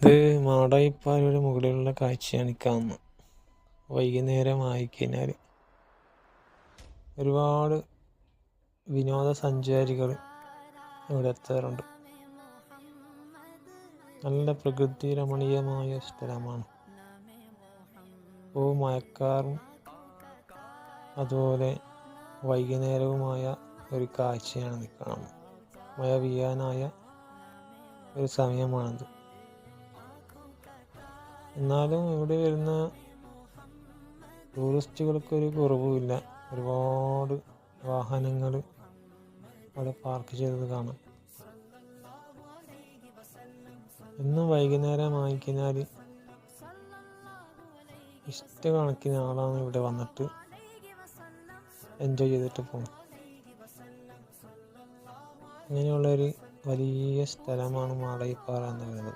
ഇത് മാടായിപ്പാറയുടെ മുകളിലുള്ള കാഴ്ചയാണ് കാണുന്നത്. വൈകുന്നേരം ആയിക്കഴിഞ്ഞാൽ ഒരുപാട് വിനോദസഞ്ചാരികൾ ഇവിടെ എത്താറുണ്ട്. നല്ല പ്രകൃതി രമണീയമായ സ്ഥലമാണ്. ഇപ്പോൾ മഴക്കാറും അതുപോലെ വൈകുന്നേരവുമായ ഒരു കാഴ്ചയാണ് കാണുന്നത്. മഴ പെയ്യാനായ ഒരു സമയമാണിത്. എന്നാലും ഇവിടെ വരുന്ന ടൂറിസ്റ്റുകൾക്കൊരു കുറവുമില്ല. ഒരുപാട് വാഹനങ്ങൾ അവിടെ പാർക്ക് ചെയ്തത് കാണാം. ഇന്നും വൈകുന്നേരം ആയിക്കഴിഞ്ഞാൽ ഇഷ്ടകണക്കിന് ആളാണ് ഇവിടെ വന്നിട്ട് എൻജോയ് ചെയ്തിട്ട് പോകും. ഇങ്ങനെയുള്ളൊരു വലിയ സ്ഥലമാണ് മാടായിപ്പാറ എന്ന് പറയുന്നത്.